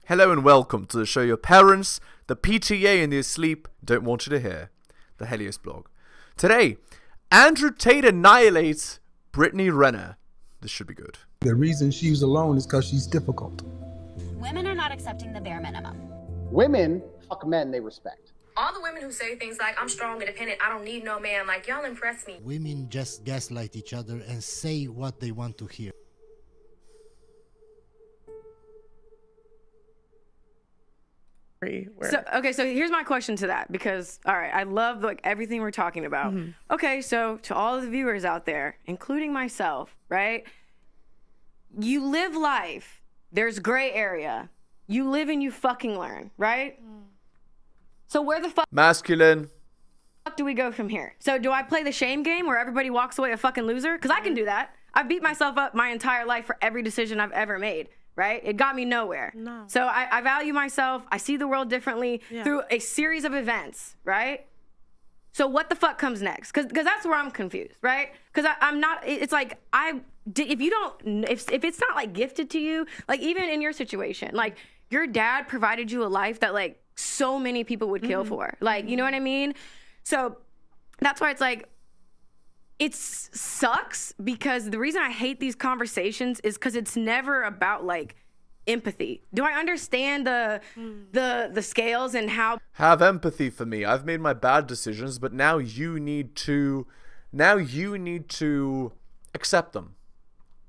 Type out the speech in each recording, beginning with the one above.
Hello and welcome to the show your parents, the PTA and the asleep don't want you to hear, the Helios blog. Today, Andrew Tate annihilates Brittney Renner. This should be good. The reason she's alone is because she's difficult. Women are not accepting the bare minimum. Women fuck men they respect. All the women who say things like, I'm strong, independent, I don't need no man, like, y'all impress me. Women just gaslight each other and say what they want to hear. So here's my question to that, because all right, I love like everything we're talking about. Okay, so to all of the viewers out there, including myself, right? You live life. There's gray area. You live and you fucking learn, right? So where the fuck Masculine. do we go from here? So do I play the shame game where everybody walks away a fucking loser? Because I can do that. I've beat myself up my entire life for every decision I've ever made. Right? It got me nowhere. No. So I value myself. I see the world differently through a series of events, right? So what the fuck comes next? Because that's where I'm confused, right? Because I'm not, it's like, if you don't, if it's not like gifted to you, like even in your situation, like your dad provided you a life that like so many people would kill for. Like, you know what I mean? So that's why it's like, it sucks, because the reason I hate these conversations is because it's never about like empathy. Do I understand the scales and how? Have empathy for me. I've made my bad decisions, but now you need to accept them.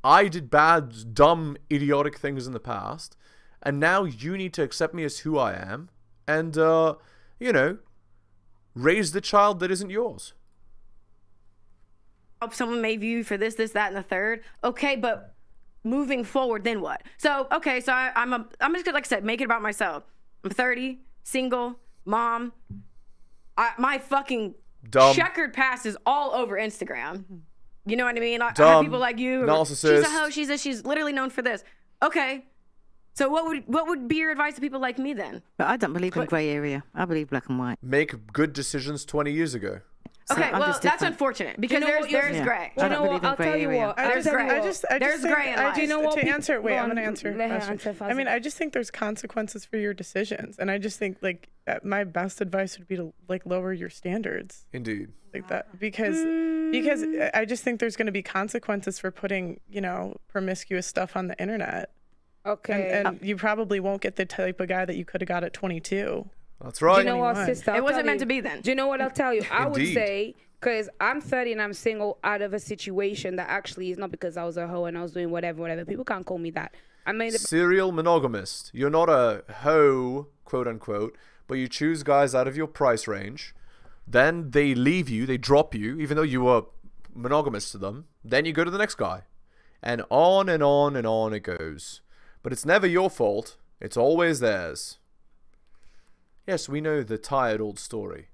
I did bad, dumb, idiotic things in the past, and now you need to accept me as who I am, and you know, raise the child that isn't yours. Someone may view you for this, that, and the third. Okay, but moving forward, then what? So, okay, so I'm just gonna, like I said, make it about myself. I'm 30, single, mom. My fucking checkered past is all over Instagram. You know what I mean? I have people like you. Narcissist. She's a hoe. She's literally known for this. Okay, so what would be your advice to people like me then? But I don't believe in grey area. I believe black and white. Make good decisions 20 years ago. Okay, well, that's unfortunate, because there's gray. I don't believe in grey area. There's gray in life. Do you know what? To answer, wait, I'm going to answer. I mean, I just think there's consequences for your decisions, and I just think like my best advice would be to like lower your standards. Indeed. Like that, because I just think there's going to be consequences for putting, you know, promiscuous stuff on the internet. Okay. And you probably won't get the type of guy that you could have got at 22. That's right. Do you know what, sister? It wasn't meant to be then. Do you know what I'll tell you? I would Indeed. say, because I'm 30 and I'm single out of a situation that actually is not because I was a hoe and I was doing whatever. People can't call me that. I made a serial monogamist. You're not a hoe, quote unquote, but you choose guys out of your price range. Then they leave you, they drop you, even though you were monogamous to them. Then you go to the next guy. And on and on and on it goes. But it's never your fault. It's always theirs. Yes, we know the tired old story.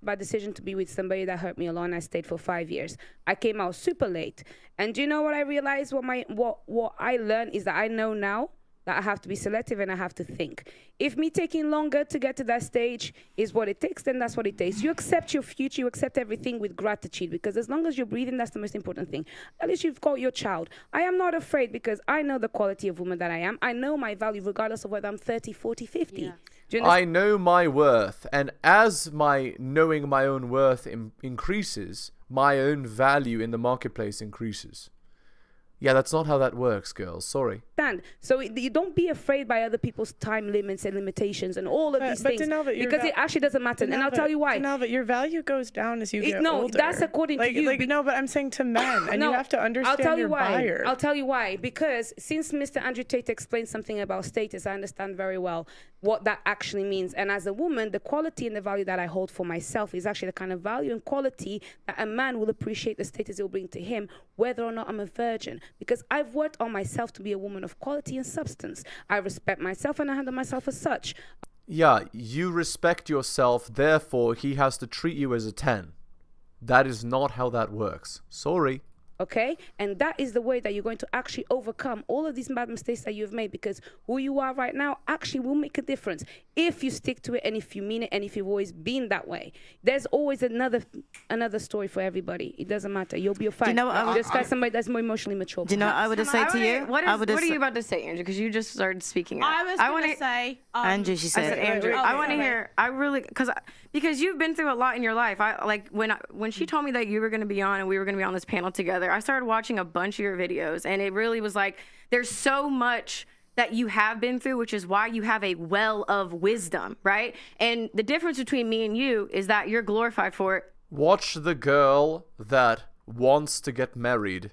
my decision to be with somebody that hurt me a lot, and I stayed for 5 years. I came out super late. And do you know what I realized? What I learned is that I know now that I have to be selective and I have to think. If me taking longer to get to that stage is what it takes, then that's what it takes. You accept your future, you accept everything with gratitude, because as long as you're breathing, that's the most important thing. At least you've got your child. I am not afraid, because I know the quality of woman that I am. I know my value regardless of whether I'm 30, 40, 50. Yeah. I know my worth, and as my knowing my own worth increases, my own value in the marketplace increases. Yeah, that's not how that works, girls. Sorry. So you don't be afraid by other people's time limits and limitations and all of these things, because it actually doesn't matter. And I'll tell you why. No, but your value goes down as you get older. No, that's according to you. No, but I'm saying to men, and you have to understand your buyer. I'll tell you why. Because since Mr. Andrew Tate explained something about status, I understand very well what that actually means. And as a woman, the quality and the value that I hold for myself is actually the kind of value and quality that a man will appreciate the status it will bring to him, whether or not I'm a virgin. Because I've worked on myself to be a woman of quality and substance. I respect myself and I handle myself as such. Yeah, you respect yourself, therefore he has to treat you as a 10. That is not how that works. Sorry. Okay, and that is the way that you're going to actually overcome all of these bad mistakes that you've made, because who you are right now actually will make a difference if you stick to it and if you mean it and if you've always been that way. There's always another story for everybody. It doesn't matter. You'll be fine. Do you know what I would, just got somebody that's more emotionally mature. Do you know what I would have said to you? What are you about to say, Andrew? Because you just started speaking. I was going to say Andrew. She said Andrew. I want to hear. I really because you've been through a lot in your life. When she told me that you were going to be on and we were going to be on this panel together, I started watching a bunch of your videos, and it really was like there's so much that you have been through, which is why you have a well of wisdom, right? And the difference between me and you is that you're glorified for it. Watch the girl that wants to get married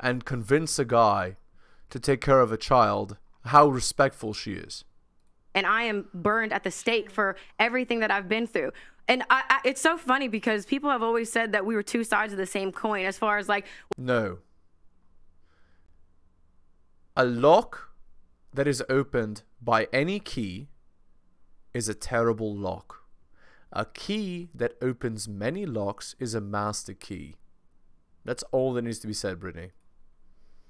and convince a guy to take care of a child, how respectful she is. And I am burned at the stake for everything that I've been through. And it's so funny because people have always said that we were two sides of the same coin as far as like... No. A lock that is opened by any key is a terrible lock. A key that opens many locks is a master key. That's all that needs to be said, Brittney.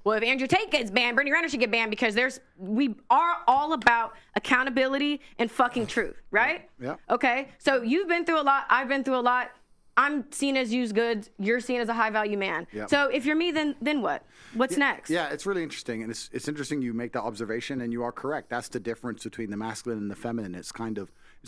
Well, if Andrew Tate gets banned, Brittney Renner should get banned because we are all about accountability and fucking truth, right? Yeah. Okay. So you've been through a lot. I've been through a lot. I'm seen as used goods. You're seen as a high value man. Yeah. So if you're me, then what? What's next? Yeah, it's really interesting, and it's interesting you make that observation, and you are correct. That's the difference between the masculine and the feminine. It's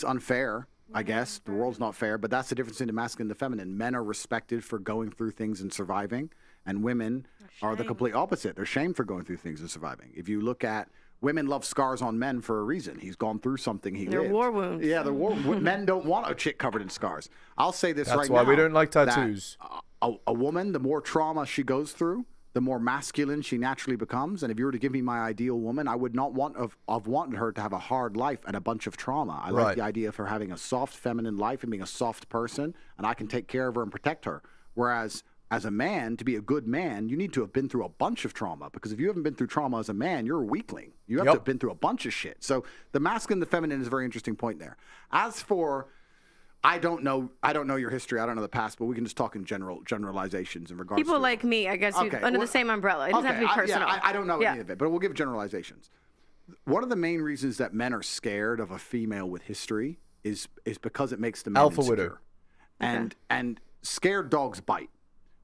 unfair, I guess. The world's not fair, but that's the difference between the masculine and the feminine. Men are respected for going through things and surviving, and women are the complete opposite. They're shamed for going through things and surviving. If you look at women love scars on men for a reason. He's gone through something. They're lived. war wounds. Yeah, they're war. Men don't want a chick covered in scars. I'll say this right now. That's why we don't like tattoos. A woman, the more trauma she goes through, the more masculine she naturally becomes. And if you were to give me my ideal woman, I would not have wanted her to have a hard life and a bunch of trauma. I like the idea of her having a soft feminine life and being a soft person, and I can take care of her and protect her. Whereas as a man, to be a good man, you need to have been through a bunch of trauma, because if you haven't been through trauma as a man, you're a weakling. You have to have been through a bunch of shit. So the masculine and the feminine is a very interesting point there. As for, I don't know your history, I don't know the past, but we can just talk in generalizations in regards people to like me, I guess, under the same umbrella. It doesn't have to be personal. I don't know any of it, but we'll give generalizations. One of the main reasons that men are scared of a female with history is because it makes them alpha widow, and scared dogs bite.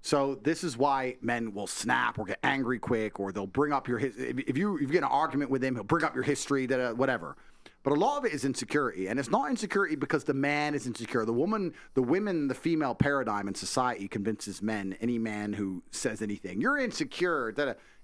So this is why men will snap or get angry quick, or they'll bring up your if you get in an argument with him, he'll bring up your history, whatever. But a lot of it is insecurity, and it's not insecurity because the man is insecure. The female paradigm in society convinces men, any man who says anything, you're insecure.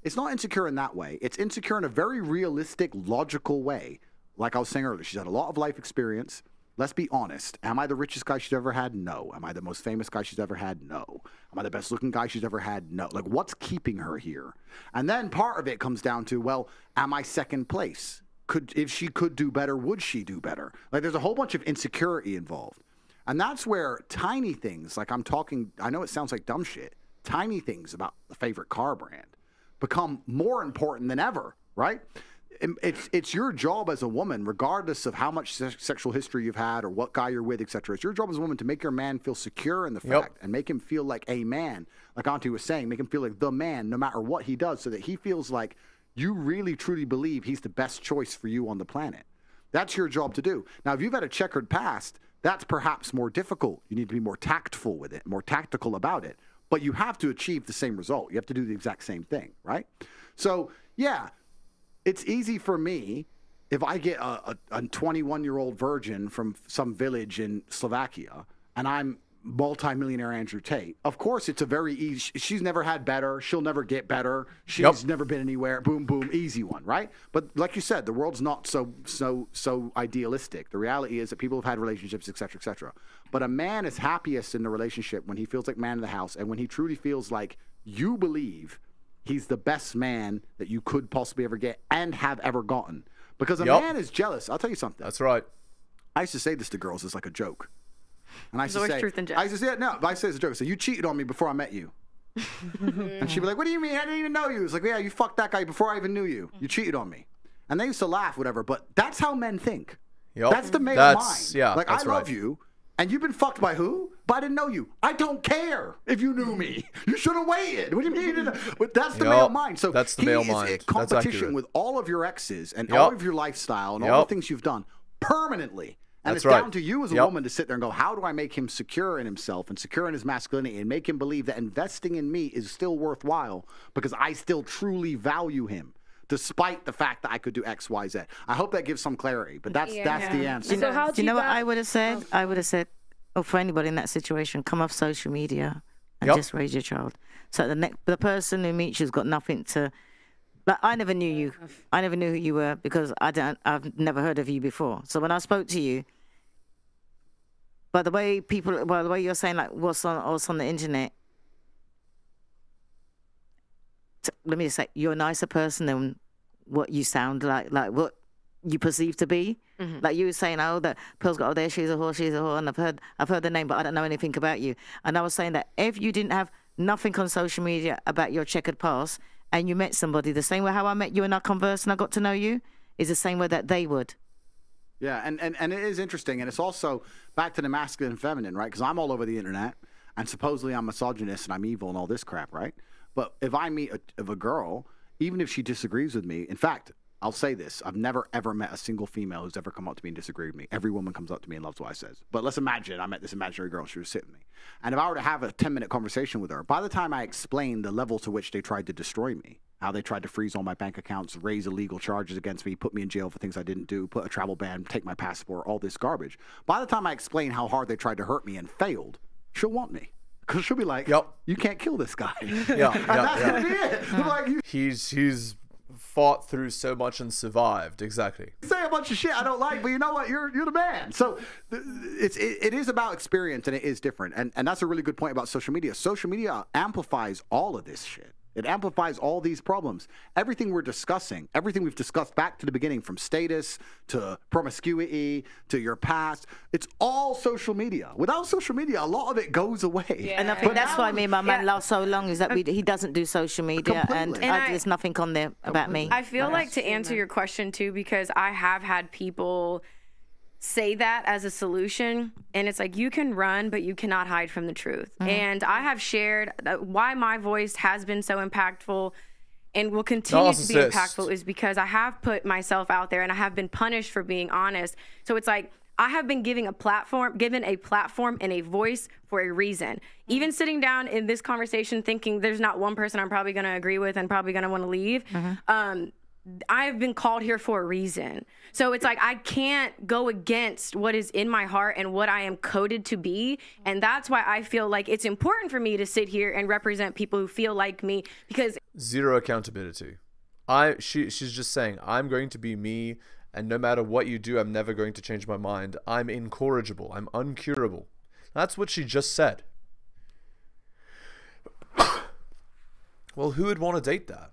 It's not insecure in that way. It's insecure in a very realistic, logical way. Like I was saying earlier, she's had a lot of life experience. Let's be honest. Am I the richest guy she's ever had? No. Am I the most famous guy she's ever had? No. Am I the best looking guy she's ever had? No. Like, what's keeping her here? And then part of it comes down to, well, am I second place? If she could do better, would she do better? Like, there's a whole bunch of insecurity involved. And that's where tiny things, like I know it sounds like dumb shit, tiny things about the favorite car brand become more important than ever, right? It's your job as a woman, regardless of how much sexual history you've had or what guy you're with, etc. It's your job as a woman to make your man feel secure in the fact and make him feel like a man, like Auntie was saying, make him feel like the man no matter what he does, so that he feels like you really truly believe he's the best choice for you on the planet. That's your job to do. Now, if you've had a checkered past, that's perhaps more difficult. You need to be more tactful with it, more tactical about it. But you have to achieve the same result. You have to do the exact same thing, right? So, yeah. It's easy for me if I get a 21-year-old virgin from some village in Slovakia and I'm multi-millionaire Andrew Tate. Of course, it's a very easy. She's never had better. She'll never get better. She's never been anywhere. Boom, boom, easy one, right? But like you said, the world's not so idealistic. The reality is that people have had relationships, etc., etc. But a man is happiest in the relationship when he feels like man of the house and when he truly feels like you believe he's the best man that you could possibly ever get and have ever gotten. Because a man is jealous. I'll tell you something. That's right. I used to say this to girls as like a joke. And I used to say, truth in jest. I used to say, no, but I say it's a joke. So you cheated on me before I met you. And she'd be like, what do you mean? I didn't even know you. It's like, yeah, you fucked that guy before I even knew you. You cheated on me. And they used to laugh, whatever. But that's how men think. That's the male mind. Yeah, like, that's I love you. And you've been fucked by who? But I didn't know you. I don't care if you knew me. You should have waited. What do you mean? But that's the male mind. So that's the male mind. In competition with all of your exes and all of your lifestyle and all the things you've done permanently. And it's down to you as a woman to sit there and go, how do I make him secure in himself and secure in his masculinity and make him believe that investing in me is still worthwhile because I still truly value him, despite the fact that I could do X, Y, Z. I hope that gives some clarity, but that's the answer. Do you know what I would have said? I would have said, oh, for anybody in that situation, come off social media and just raise your child. So the person who meets you's got nothing to... Like, I never knew you. I never knew who you were because I've never heard of you before. So when I spoke to you, by the way the way you're saying, like, what's on the internet, let me just say, you're a nicer person than what you sound like what you perceive to be. Like you were saying, oh, that Pearl's got, oh, there, she's a whore, and I've heard the name, but I don't know anything about you. And I was saying that if you didn't have nothing on social media about your checkered past, and you met somebody the same way how I met you and I conversed and I got to know you, is the same way that they would. Yeah, and it is interesting, and it's also back to the masculine and feminine, right? Because I'm all over the internet, and supposedly I'm misogynist and I'm evil and all this crap, right? But if I meet a girl, even if she disagrees with me, in fact, I'll say this, I've never, ever met a single female who's ever come up to me and disagreed with me. Every woman comes up to me and loves what I says. But let's imagine I met this imaginary girl, she was sitting with me. And if I were to have a 10-minute conversation with her, by the time I explained the level to which they tried to destroy me, how they tried to freeze all my bank accounts, raise illegal charges against me, put me in jail for things I didn't do, put a travel ban, take my passport, all this garbage. By the time I explain how hard they tried to hurt me and failed, she'll want me. Because she'll be like, you can't kill this guy. And that's gonna be it. Like, he's fought through so much and survived. Exactly. Say a bunch of shit I don't like, but you know what? You're the man. So it is about experience, and it is different. And that's a really good point about social media. Social media amplifies all of this shit. It amplifies all these problems. Everything we're discussing, everything we've discussed back to the beginning, from status to promiscuity to your past, it's all social media. Without social media, a lot of it goes away. Yeah. And I think that's why me and my man last so long, is that he doesn't do social media, and there's nothing on there about me. I feel like, to answer your question too, because I have had people say that as a solution, and it's like, you can run but you cannot hide from the truth. And I have shared why my voice has been so impactful and will continue to be impactful is because I have put myself out there and I have been punished for being honest. So it's like, I have been given a platform and a voice for a reason. Even sitting down in this conversation thinking there's not one person I'm probably going to agree with and probably going to want to leave, I have been called here for a reason. So it's like, I can't go against what is in my heart and what I am coded to be. And that's why I feel like it's important for me to sit here and represent people who feel like me, because zero accountability. She's just saying, I'm going to be me, and no matter what you do, I'm never going to change my mind. I'm incorrigible. I'm uncurable. That's what she just said. Well, who would want to date that?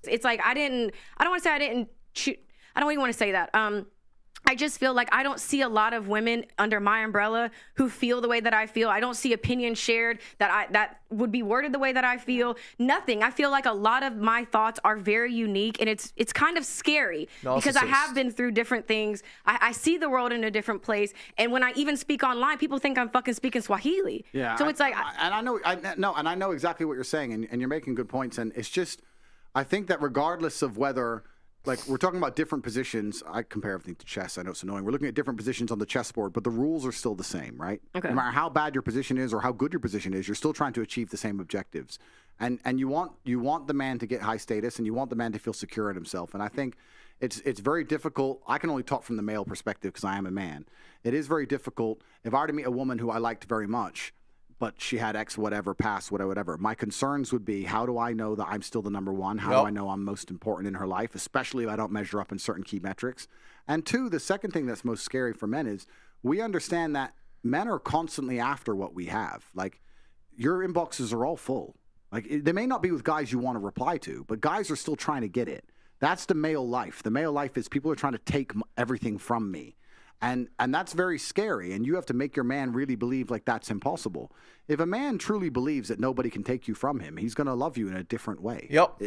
It's like, I don't want to say I didn't choose. I don't even want to say that. I just feel like I don't see a lot of women under my umbrella who feel the way that I feel. I don't see opinions shared that would be worded the way that I feel. Nothing. I feel like a lot of my thoughts are very unique, and it's kind of scary because I have been through different things. I see the world in a different place, and when I even speak online, people think I'm fucking speaking Swahili. Yeah. So it's like, I know exactly what you're saying, and you're making good points, and it's just, I think that regardless of whether, like, we're talking about different positions. I compare everything to chess. I know it's annoying. We're looking at different positions on the chessboard, but the rules are still the same, right? Okay. No matter how bad your position is or how good your position is, you're still trying to achieve the same objectives. And you want the man to get high status, and you want the man to feel secure in himself. And I think it's very difficult. I can only talk from the male perspective because I am a man. It is very difficult. If I were to meet a woman who I liked very much, but she had X whatever, past whatever. My concerns would be, how do I know that I'm still the number one? How do I know I'm most important in her life, especially if I don't measure up in certain key metrics? And two, the second thing that's most scary for men is we understand that men are constantly after what we have. Like, your inboxes are all full. Like, they may not be with guys you want to reply to, but guys are still trying to get it. That's the male life. The male life is people are trying to take everything from me. And that's very scary, and you have to make your man really believe like that's impossible. If a man truly believes that nobody can take you from him, he's going to love you in a different way. Yep.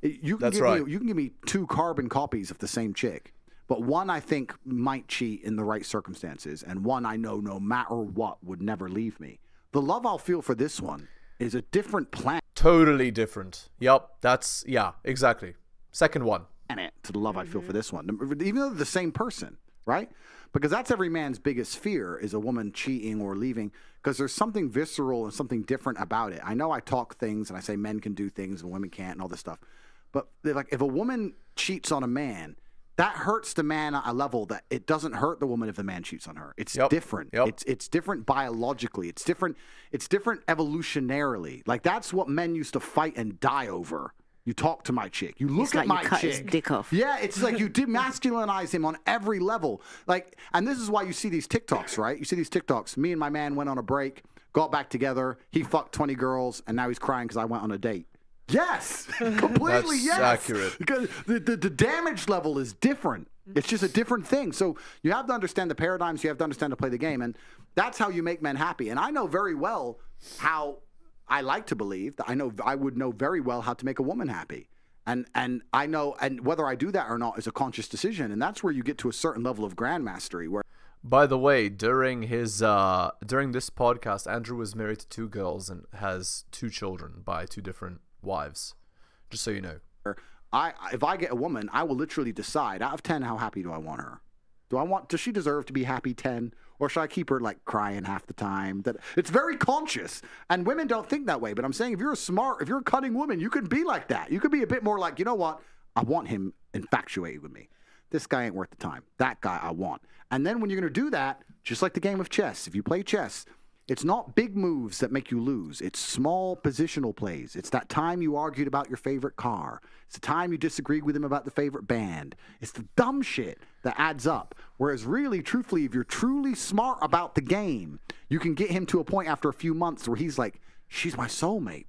You can give me 2 carbon copies of the same chick, but one I think might cheat in the right circumstances, and one I know no matter what would never leave me. The love I'll feel for this one is a different planet. Totally different. Yep, that's, yeah, exactly. Second one. To the love I feel for this one, even though they're the same person, right? Because that's every man's biggest fear, is a woman cheating or leaving, because there's something visceral and something different about it. I know I talk things and I say men can do things and women can't and all this stuff, but like if a woman cheats on a man, that hurts the man at a level that it doesn't hurt the woman if the man cheats on her. It's different. It's different biologically. It's different evolutionarily. Like that's what men used to fight and die over. You talk to my chick. You look at my chick. His dick off. Yeah, it's like you demasculinize him on every level. Like, and this is why you see these TikToks, right? You see these TikToks. Me and my man went on a break, got back together. He fucked 20 girls, and now he's crying because I went on a date. Yes, completely. That's yes, accurate. Because the damage level is different. It's just a different thing. So you have to understand the paradigms. You have to understand to play the game, and that's how you make men happy. And I know very well how. I like to believe that I would know very well how to make a woman happy. And I know, and whether I do that or not is a conscious decision. And that's where you get to a certain level of grandmastery. Where, by the way, during his during this podcast, Andrew was married to 2 girls and has 2 children by 2 different wives. Just so you know. If I get a woman, I will literally decide out of 10, how happy do I want her? Does she deserve to be happy 10? Or should I keep her like crying half the time? That it's very conscious, and women don't think that way. But I'm saying if you're a cunning woman, you can be like that. You could be a bit more like, you know what? I want him infatuated with me. This guy ain't worth the time. That guy I want. And then when you're going to do that, just like the game of chess, if you play chess, it's not big moves that make you lose. It's small positional plays. It's that time you argued about your favorite car. It's the time you disagreed with him about the favorite band. It's the dumb shit that adds up. Whereas really, truthfully, if you're truly smart about the game, you can get him to a point after a few months where he's like, she's my soulmate.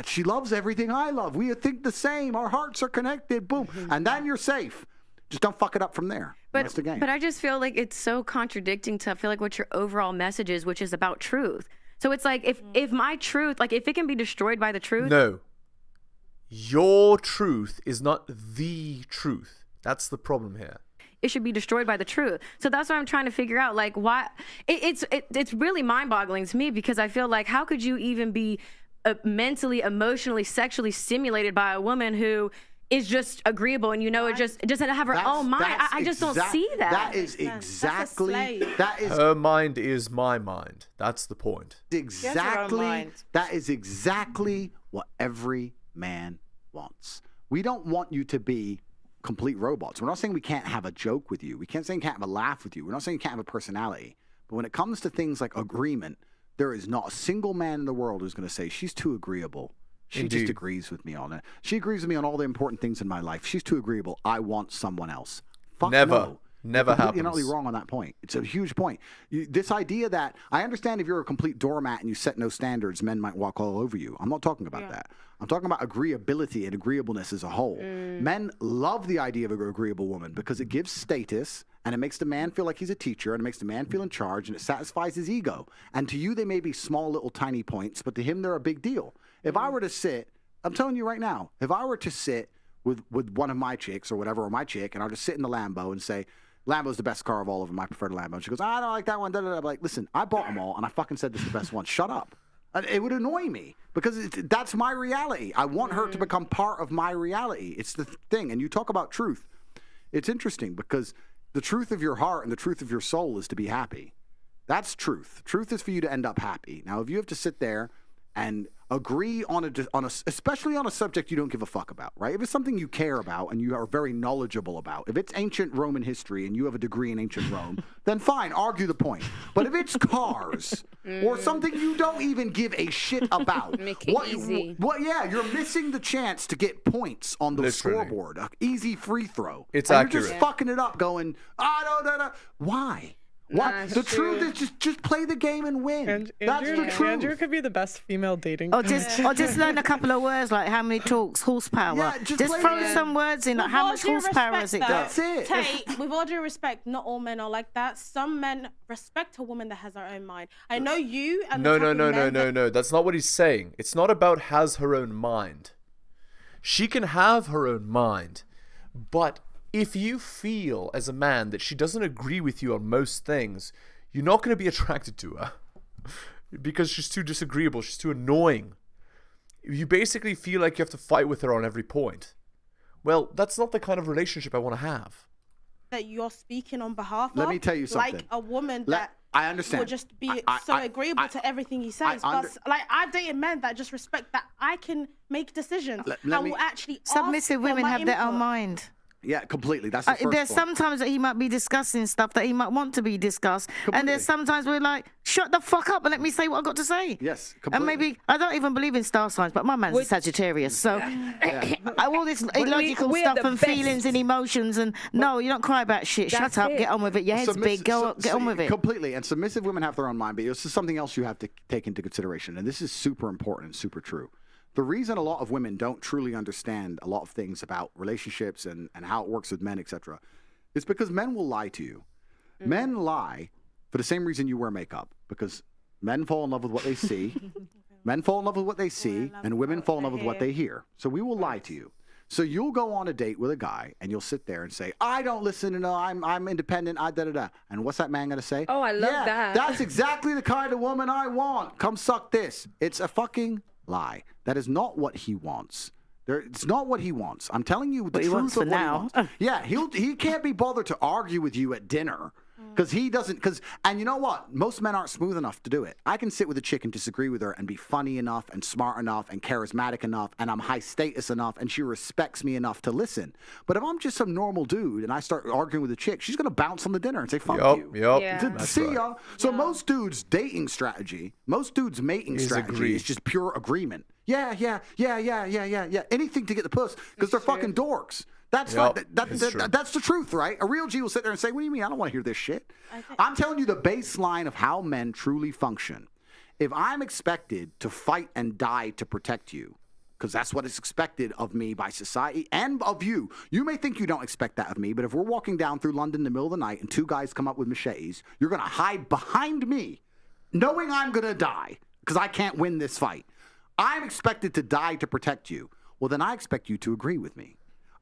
She loves everything I love. We think the same. Our hearts are connected. Boom. And then you're safe. Just don't fuck it up from there. That's the game. But I just feel like it's so contradicting to feel like what your overall message is, which is about truth. So it's like if my truth, like if it can be destroyed by the truth. No. Your truth is not the truth. That's the problem here. It should be destroyed by the truth. So that's what I'm trying to figure out. Like why it's really mind-boggling to me, because I feel like how could you even be mentally, emotionally, sexually stimulated by a woman who is just agreeable, and it just doesn't have her own mind. I just don't see that. That is exactly her mind is my mind. That's the point. That is exactly what every man wants. We don't want you to be complete robots. We're not saying we can't have a joke with you. We can't say we can't have a laugh with you. We're not saying you can't have a personality. But when it comes to things like agreement, there is not a single man in the world who's going to say she's too agreeable. She just agrees with me on it. She agrees with me on all the important things in my life. She's too agreeable. I want someone else. Fuck no. Never happens. You're not really wrong on that point. It's a huge point. This idea that I understand if you're a complete doormat and you set no standards, men might walk all over you. I'm not talking about that. I'm talking about agreeability and agreeableness as a whole. Men love the idea of an agreeable woman because it gives status, and it makes the man feel like he's a teacher, and it makes the man feel in charge, and it satisfies his ego. And to you, they may be small, little, tiny points, but to him, they're a big deal. If I were to sit, I'm telling you right now, if I were to sit with one of my chicks or whatever, or my chick, and I'll just sit in the Lambo and say, Lambo's the best car of all of them. I prefer the Lambo. And she goes, I don't like that one. Da, da, da. I'm like, listen, I bought them all, and I fucking said this is the best one. Shut up. And it would annoy me because that's my reality. I want her to become part of my reality. It's the thing. And you talk about truth. It's interesting because the truth of your heart and the truth of your soul is to be happy. That's truth. Truth is for you to end up happy. Now, if you have to sit there and agree on a especially on a subject you don't give a fuck about, right? If it's something you care about and you are very knowledgeable about, if it's ancient Roman history and you have a degree in ancient Rome, then fine, argue the point. But if it's cars or something you don't even give a shit about, yeah, you're missing the chance to get points on the scoreboard, an easy free throw. It's and accurate. You're just fucking it up, going, no. Why? What? The truth is just play the game and win. That's the truth. Andrew could be the best female dating. Or just learn a couple of words, like how many talks, horsepower. Yeah, just throw some words in, like how much horsepower has it got? That's it. Tate, with all due respect, not all men are like that. Some men respect a woman that has her own mind. I know you. And No. That's not what he's saying. It's not about has her own mind. She can have her own mind, but if you feel as a man that she doesn't agree with you on most things, you're not going to be attracted to her because she's too disagreeable, she's too annoying. You basically feel like you have to fight with her on every point. Well, that's not the kind of relationship I want to have. That you're speaking on behalf of. Let me tell you something. Like a woman that I understand. will just be so agreeable to everything he says. But like I've dated men that just respect that I can make decisions and will actually submissive women have their own mind. Yeah, completely. That's the first there's point. sometimes that he might be discussing stuff that he might want to be discussed, and there's sometimes we're like, shut the fuck up and let me say what I've got to say. Yes, completely. And maybe I don't even believe in star signs, but my man's a Sagittarius, so all this illogical stuff and feelings and emotions, and no, you don't cry about shit. Shut up, get on with it. Your head's big. Get on with it. Completely. And submissive women have their own mind, but this is something else you have to take into consideration, and this is super important and super true. The reason a lot of women don't truly understand a lot of things about relationships and how it works with men, etc., is because men will lie to you. Men lie for the same reason you wear makeup, because men fall in love with what they see, men fall in love with what they see, and women fall in love with what they hear. So we will lie to you. So you'll go on a date with a guy, and you'll sit there and say, I don't listen to no, I'm independent, da-da-da. And what's that man going to say? Oh, I love that. That's exactly the kind of woman I want. Come suck this. It's a fucking lie. That is not what he wants. It's not what he wants. I'm telling you the truth of what he wants. Yeah, he can't be bothered to argue with you at dinner because he doesn't. And you know what? Most men aren't smooth enough to do it. I can sit with a chick and disagree with her and be funny enough and smart enough and charismatic enough and I'm high status enough and she respects me enough to listen. But if I'm just some normal dude and I start arguing with a chick, she's gonna bounce on the dinner and say fuck you. See ya. So most dudes' dating strategy, most dudes' mating strategy is just pure agreement. Yeah. Anything to get the puss because they're fucking dorks. That's that's the truth, right? A real G will sit there and say, what do you mean? I don't want to hear this shit. I'm telling you the baseline of how men truly function. If I'm expected to fight and die to protect you, because that's what is expected of me by society and of you. You may think you don't expect that of me, but if we're walking down through London in the middle of the night and two guys come up with machetes, you're going to hide behind me, knowing I'm going to die because I can't win this fight. I'm expected to die to protect you. Well, then I expect you to agree with me.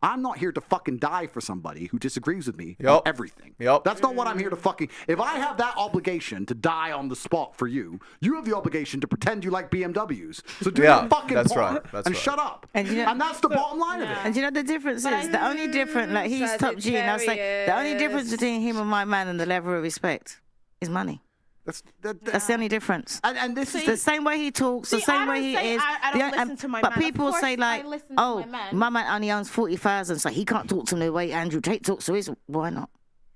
I'm not here to fucking die for somebody who disagrees with me on everything. That's not what I'm here to fucking... If I have that obligation to die on the spot for you, you have the obligation to pretend you like BMWs. So do your fucking part and shut up. And, and that's the bottom line of it. And you know the difference is, the only difference, like he's top G, and I was like, the only difference between him and my man and the level of respect is money. That's the only difference. And this is the same way he talks, the same way he is. I don't listen to my but man. people say like, oh, my man only owns 40,000, so he can't talk to me the way Andrew Tate talks to his. Why not?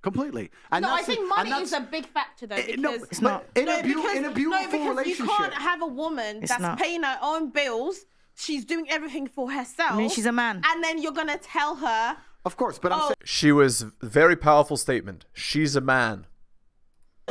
Completely. And I think money is a big factor though. Because, no, it's not. In a beautiful relationship. You can't have a woman that's paying her own bills. She's doing everything for herself. I mean, she's a man. And then you're gonna tell her. Of course, but I'm saying she was a very powerful statement. She's a man.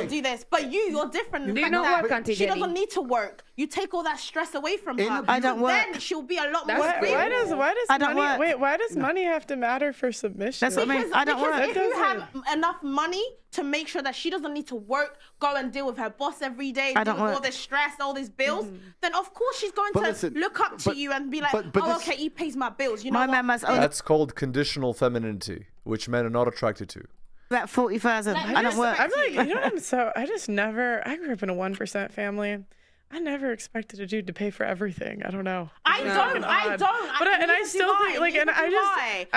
Do this, but you're different. Do you not work, Auntie She Jenny? doesn't need to work. You take all that stress away from her. I don't work. Then she'll be a lot more. Why does money have to matter for submission? That's what I mean. I don't work. If you have enough money to make sure that she doesn't need to work, go and deal with her boss every day, deal with all this stress, all these bills, then of course she's going to look up to you and be like, okay, he pays my bills. You know what? That's called conditional femininity, which men are not attracted to. About 40,000. I don't work. I'm like, you know, I just never. I grew up in a 1% family. I never expected a dude to pay for everything. I don't know. I don't. But I still think like, and I just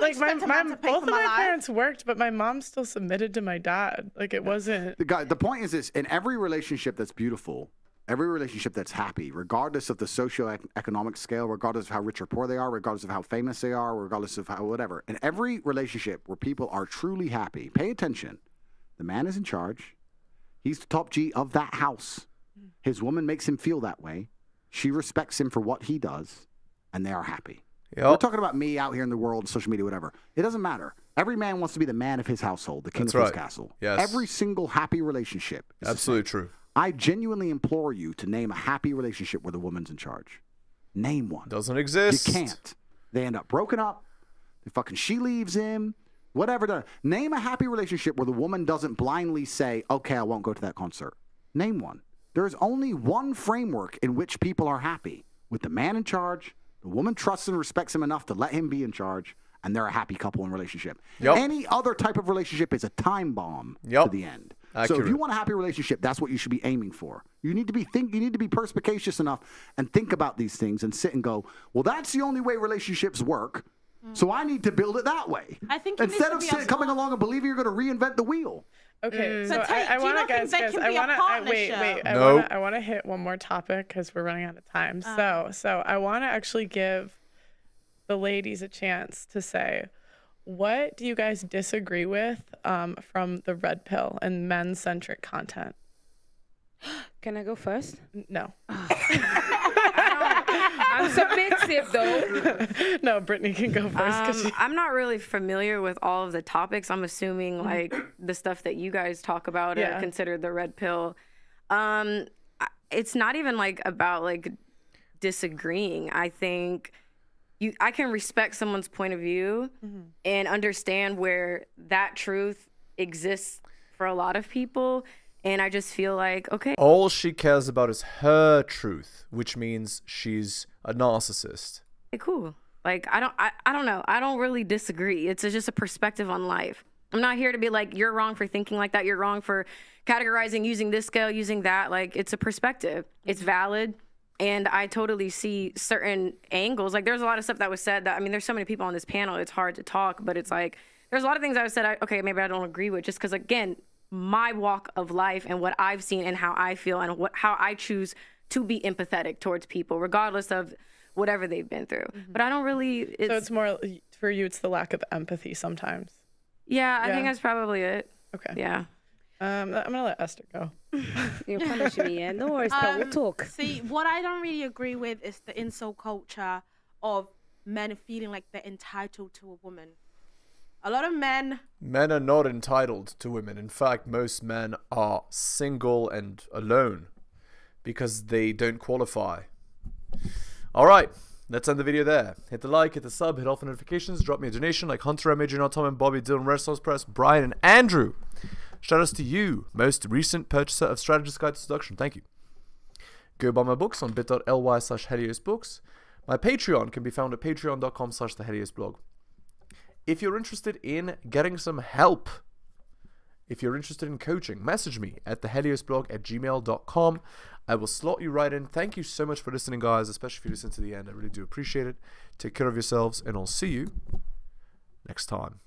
like both of my parents worked, but my mom still submitted to my dad. Like it wasn't. The point is this: in every relationship that's beautiful, every relationship that's happy, regardless of the socioeconomic scale, regardless of how rich or poor they are, regardless of how famous they are, regardless of how whatever, in every relationship where people are truly happy, pay attention. The man is in charge. He's the top G of that house. His woman makes him feel that way. She respects him for what he does, and they are happy. We're talking about me out here in the world, social media, whatever. It doesn't matter. Every man wants to be the man of his household, the king of his castle. Yes. Every single happy relationship. Absolutely true. I genuinely implore you to name a happy relationship where the woman's in charge. Name one. Doesn't exist. You can't. They end up broken up. She leaves him. Whatever. Name a happy relationship where the woman doesn't blindly say, okay, I won't go to that concert. Name one. There is only one framework in which people are happy. With the man in charge, the woman trusts and respects him enough to let him be in charge, and they're a happy couple and relationship. Yep. Any other type of relationship is a time bomb to the end. So if you want a happy relationship, that's what you should be aiming for. You need to be perspicacious enough and think about these things and sit and go, well, that's the only way relationships work. So I need to build it that way. I think instead of coming along and believing you're going to reinvent the wheel. Okay, so Tate, I want to, guys, I want to hit one more topic because we're running out of time. So I want to actually give the ladies a chance to say, what do you guys disagree with from the red pill and men-centric content? Can I go first? No. I'm submissive, though. No, Brittney can go first. I'm not really familiar with all of the topics. I'm assuming like the stuff that you guys talk about are considered the red pill. It's not even like about like disagreeing. I think I can respect someone's point of view and understand where that truth exists for a lot of people. And I just feel like, okay. All she cares about is her truth, which means she's a narcissist. Okay, cool. Like, I don't know. I don't really disagree. It's just a perspective on life. I'm not here to be like, you're wrong for thinking like that. You're wrong for categorizing, using this scale, using that. Like, it's a perspective. It's valid. And I totally see certain angles. Like, there's a lot of stuff that was said that, I mean, there's so many people on this panel, it's hard to talk. But it's like, there's a lot of things I said, okay, maybe I don't agree with. Just because, again, my walk of life and what I've seen and how I feel and how I choose to be empathetic towards people, regardless of whatever they've been through. But I don't really. So it's more for you. It's the lack of empathy sometimes. Yeah, I think that's probably it. Okay. Yeah. I'm gonna let Esther go. You're punishing me, yeah. No worries, we'll talk. See, what I don't really agree with is the incel culture of men feeling like they're entitled to a woman. A lot of men are not entitled to women. In fact, most men are single and alone because they don't qualify. All right, let's end the video there. Hit the like, hit the sub, hit all the notifications, drop me a donation like Hunter, Major, Tom, and Bobby, Dylan, Renaissance Press, Brian, and Andrew. Shout outs to you, most recent purchaser of Strategist Guide to Seduction. Thank you. Go buy my books on bit.ly/heliosbooks. My Patreon can be found at patreon.com/theheliosblog. If you're interested in getting some help, if you're interested in coaching, message me at theheliosblog@gmail.com. I will slot you right in. Thank you so much for listening, guys, especially if you listen to the end. I really do appreciate it. Take care of yourselves, and I'll see you next time.